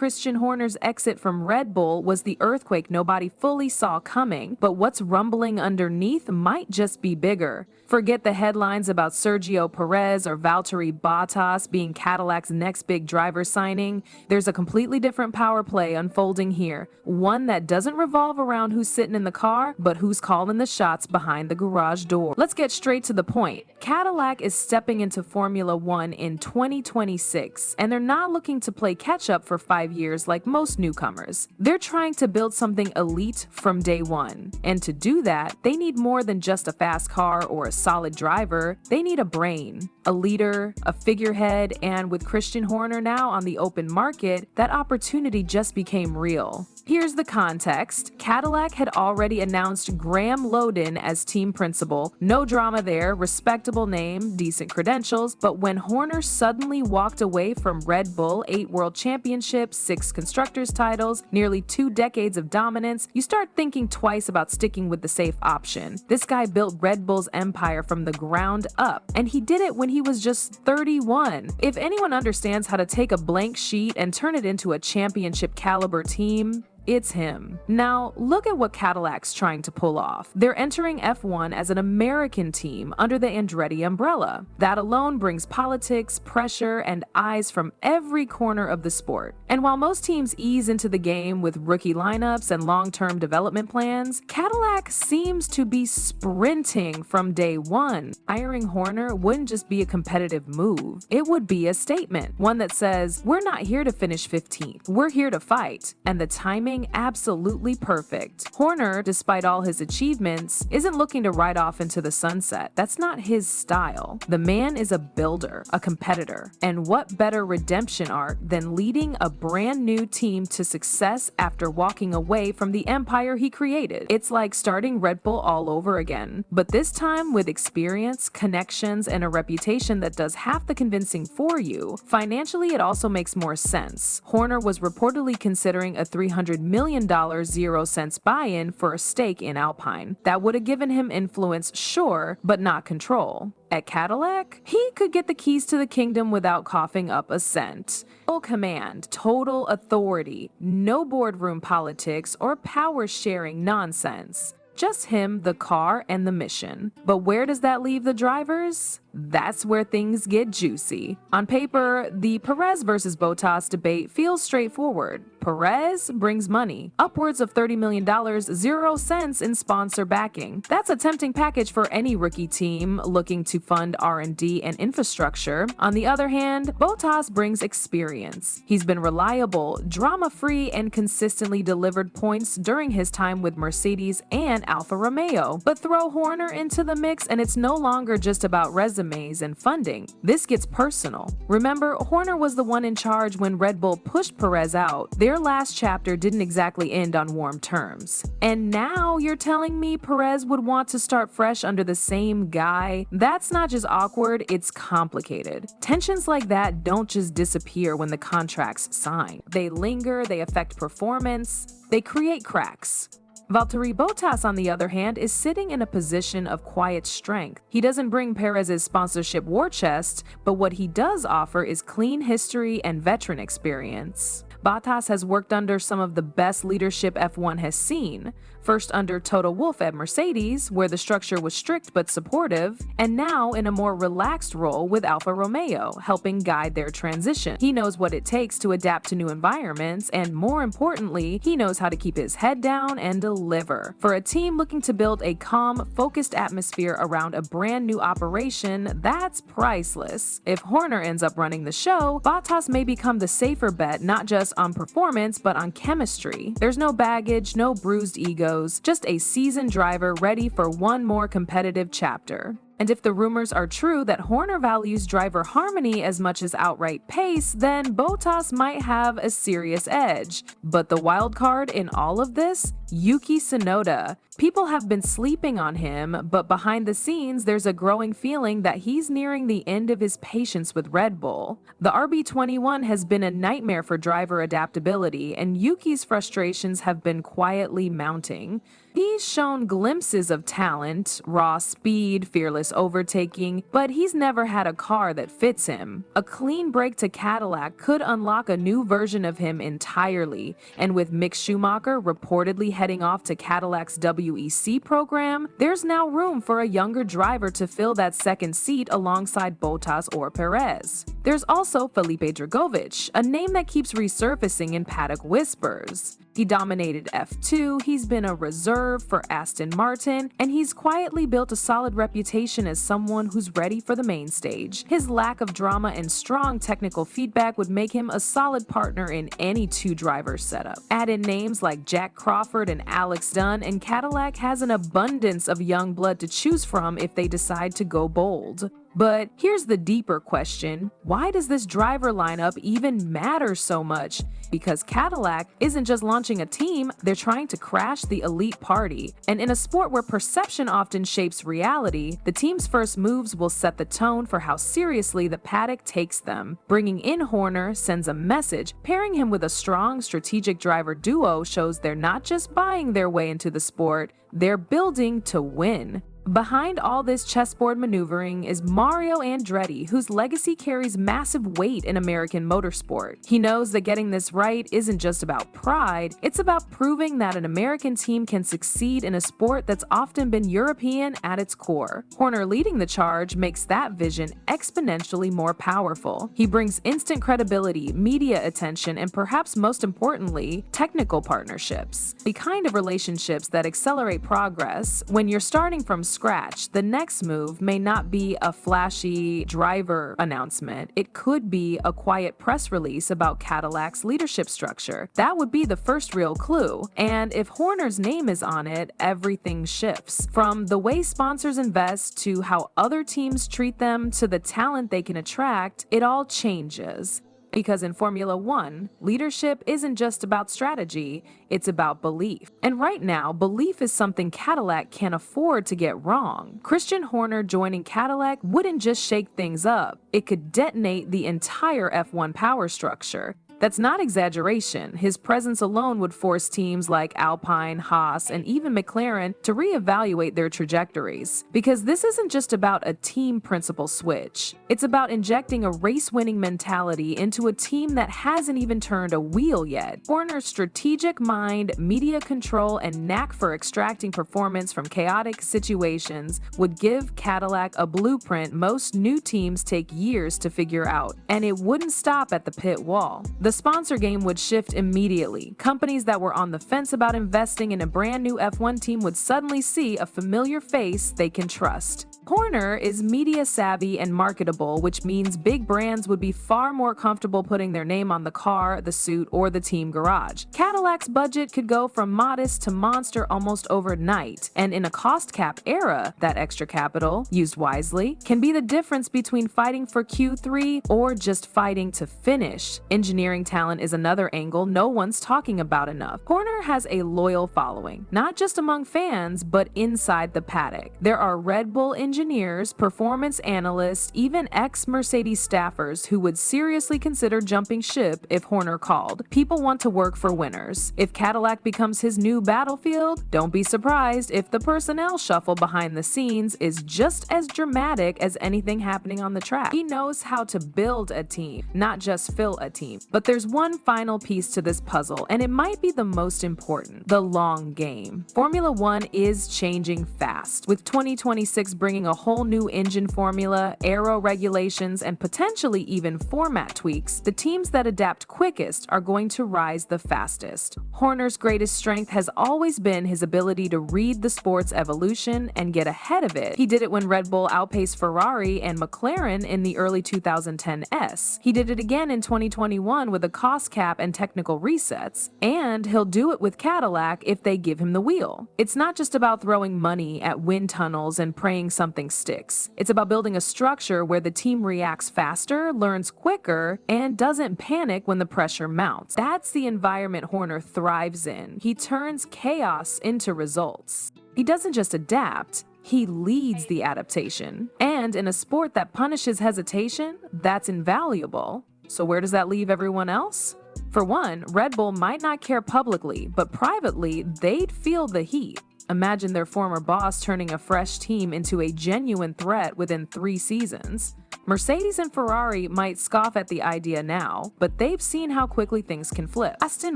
Christian Horner's exit from Red Bull was the earthquake nobody fully saw coming, but what's rumbling underneath might just be bigger. Forget the headlines about Sergio Perez or Valtteri Bottas being Cadillac's next big driver signing. There's a completely different power play unfolding here, one that doesn't revolve around who's sitting in the car, but who's calling the shots behind the garage door. Let's get straight to the point. Cadillac is stepping into Formula One in 2026, and they're not looking to play catch-up for 5 years like most newcomers. They're trying to build something elite from day one, and to do that, they need more than just a fast car or a solid driver. They need a brain, a leader, a figurehead, and with Christian Horner now on the open market, that opportunity just became real. Here's the context. Cadillac had already announced Graham Lowden as team principal. No drama there, respectable name, decent credentials, but when Horner suddenly walked away from Red Bull, 8 world championships, 6 constructors titles, nearly 2 decades of dominance, you start thinking twice about sticking with the safe option. This guy built Red Bull's empire from the ground up, and he did it when he was just 31. If anyone understands how to take a blank sheet and turn it into a championship caliber team, it's him. Now, look at what Cadillac's trying to pull off. They're entering F1 as an American team under the Andretti umbrella. That alone brings politics, pressure, and eyes from every corner of the sport. And while most teams ease into the game with rookie lineups and long-term development plans, Cadillac seems to be sprinting from day one. Hiring Horner wouldn't just be a competitive move. It would be a statement, one that says, we're not here to finish 15th. We're here to fight. And the timing absolutely perfect. Horner, despite all his achievements, isn't looking to ride off into the sunset. That's not his style. The man is a builder, a competitor. And what better redemption arc than leading a brand new team to success after walking away from the empire he created? It's like starting Red Bull all over again, but this time with experience, connections, and a reputation that does half the convincing for you. Financially, it also makes more sense. Horner was reportedly considering a $300 million 0-cents buy-in for a stake in Alpine. That would have given him influence, sure, but not control. At Cadillac, he could get the keys to the kingdom without coughing up a cent. Full command, total authority, no boardroom politics or power-sharing nonsense. Just him, the car, and the mission. But where does that leave the drivers? That's where things get juicy. On paper, the Perez versus Bottas debate feels straightforward. Perez brings money, upwards of $30 million, 0 cents in sponsor backing. That's a tempting package for any rookie team looking to fund R&D and infrastructure. On the other hand, Bottas brings experience. He's been reliable, drama-free, and consistently delivered points during his time with Mercedes and Alfa Romeo. But throw Horner into the mix and it's no longer just about resumes and funding. This gets personal. Remember, Horner was the one in charge when Red Bull pushed Perez out. Their last chapter didn't exactly end on warm terms. And now you're telling me Perez would want to start fresh under the same guy? That's not just awkward, it's complicated. Tensions like that don't just disappear when the contract's signed. They linger, they affect performance, they create cracks. Valtteri Bottas, on the other hand, is sitting in a position of quiet strength. He doesn't bring Perez's sponsorship war chest, but what he does offer is clean history and veteran experience. Bottas has worked under some of the best leadership F1 has seen. First under Toto Wolff at Mercedes, where the structure was strict but supportive, and now in a more relaxed role with Alfa Romeo, helping guide their transition. He knows what it takes to adapt to new environments, and more importantly, he knows how to keep his head down and deliver. For a team looking to build a calm, focused atmosphere around a brand new operation, that's priceless. If Horner ends up running the show, Bottas may become the safer bet, not just on performance, but on chemistry. There's no baggage, no bruised egos, just a seasoned driver ready for one more competitive chapter. And if the rumors are true that Horner values driver harmony as much as outright pace, then Bottas might have a serious edge. But the wild card in all of this? Yuki Tsunoda. People have been sleeping on him, but behind the scenes, there's a growing feeling that he's nearing the end of his patience with Red Bull. The RB21 has been a nightmare for driver adaptability, and Yuki's frustrations have been quietly mounting. He's shown glimpses of talent, raw speed, fearless overtaking, but he's never had a car that fits him. A clean break to Cadillac could unlock a new version of him entirely, and with Mick Schumacher reportedly heading off to Cadillac's WEC program, there's now room for a younger driver to fill that second seat alongside Bottas or Perez. There's also Felipe Dragovich, a name that keeps resurfacing in paddock whispers. He dominated F2, he's been a reserve for Aston Martin, and he's quietly built a solid reputation as someone who's ready for the main stage. His lack of drama and strong technical feedback would make him a solid partner in any two-driver setup. Add in names like Jack Crawford and Alex Dunn, and Cadillac has an abundance of young blood to choose from if they decide to go bold. But here's the deeper question: why does this driver lineup even matter so much? Because Cadillac isn't just launching a team, they're trying to crash the elite party. And in a sport where perception often shapes reality, the team's first moves will set the tone for how seriously the paddock takes them. Bringing in Horner sends a message. Pairing him with a strong strategic driver duo shows they're not just buying their way into the sport, they're building to win. Behind all this chessboard maneuvering is Mario Andretti, whose legacy carries massive weight in American motorsport. He knows that getting this right isn't just about pride, it's about proving that an American team can succeed in a sport that's often been European at its core. Horner leading the charge makes that vision exponentially more powerful. He brings instant credibility, media attention, and perhaps most importantly, technical partnerships. The kind of relationships that accelerate progress. When you're starting from scratch, the next move may not be a flashy driver announcement. It could be a quiet press release about Cadillac's leadership structure. That would be the first real clue. And if Horner's name is on it, everything shifts. From the way sponsors invest to how other teams treat them to the talent they can attract, it all changes. Because in Formula One, leadership isn't just about strategy, it's about belief. And right now, belief is something Cadillac can't afford to get wrong. Christian Horner joining Cadillac wouldn't just shake things up, it could detonate the entire F1 power structure. That's not exaggeration. His presence alone would force teams like Alpine, Haas, and even McLaren to reevaluate their trajectories. Because this isn't just about a team principle switch. It's about injecting a race-winning mentality into a team that hasn't even turned a wheel yet. Horner's strategic mind, media control, and knack for extracting performance from chaotic situations would give Cadillac a blueprint most new teams take years to figure out. And it wouldn't stop at the pit wall. The sponsor game would shift immediately. Companies that were on the fence about investing in a brand new F1 team would suddenly see a familiar face they can trust. Horner is media savvy and marketable, which means big brands would be far more comfortable putting their name on the car, the suit, or the team garage. Cadillac's budget could go from modest to monster almost overnight, and in a cost cap era, that extra capital, used wisely, can be the difference between fighting for Q3 or just fighting to finish. Engineering talent is another angle no one's talking about enough. Horner has a loyal following, not just among fans, but inside the paddock. There are Red Bull engineers, performance analysts, even ex-Mercedes staffers who would seriously consider jumping ship if Horner called. People want to work for winners. If Cadillac becomes his new battlefield, don't be surprised if the personnel shuffle behind the scenes is just as dramatic as anything happening on the track. He knows how to build a team, not just fill a team. But there's one final piece to this puzzle, and it might be the most important: the long game. Formula One is changing fast, with 2026 bringing a whole new engine formula, aero regulations, and potentially even format tweaks. The teams that adapt quickest are going to rise the fastest. Horner's greatest strength has always been his ability to read the sport's evolution and get ahead of it. He did it when Red Bull outpaced Ferrari and McLaren in the early 2010s. He did it again in 2021 with a cost cap and technical resets, and he'll do it with Cadillac if they give him the wheel. It's not just about throwing money at wind tunnels and praying something sticks. It's about building a structure where the team reacts faster, learns quicker, and doesn't panic when the pressure mounts. That's the environment Horner thrives in. He turns chaos into results. He doesn't just adapt, he leads the adaptation. And in a sport that punishes hesitation, that's invaluable. So where does that leave everyone else? For one, Red Bull might not care publicly, but privately, they'd feel the heat. Imagine their former boss turning a fresh team into a genuine threat within 3 seasons. Mercedes and Ferrari might scoff at the idea now, but they've seen how quickly things can flip. Aston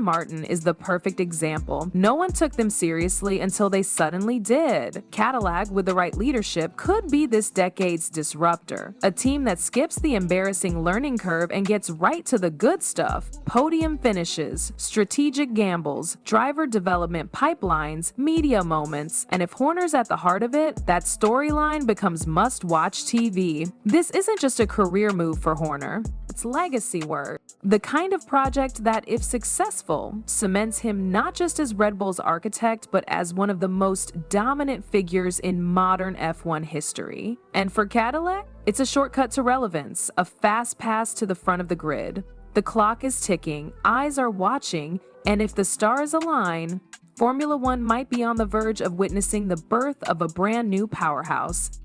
Martin is the perfect example. No one took them seriously until they suddenly did. Cadillac, with the right leadership, could be this decade's disruptor. A team that skips the embarrassing learning curve and gets right to the good stuff. Podium finishes, strategic gambles, driver development pipelines, media moments, and if Horner's at the heart of it, that storyline becomes must-watch TV. This isn't just a career move for Horner. It's legacy work. The kind of project that, if successful, cements him not just as Red Bull's architect, but as one of the most dominant figures in modern F1 history. And for Cadillac, it's a shortcut to relevance, a fast pass to the front of the grid. The clock is ticking, eyes are watching, and if the stars align, Formula One might be on the verge of witnessing the birth of a brand new powerhouse.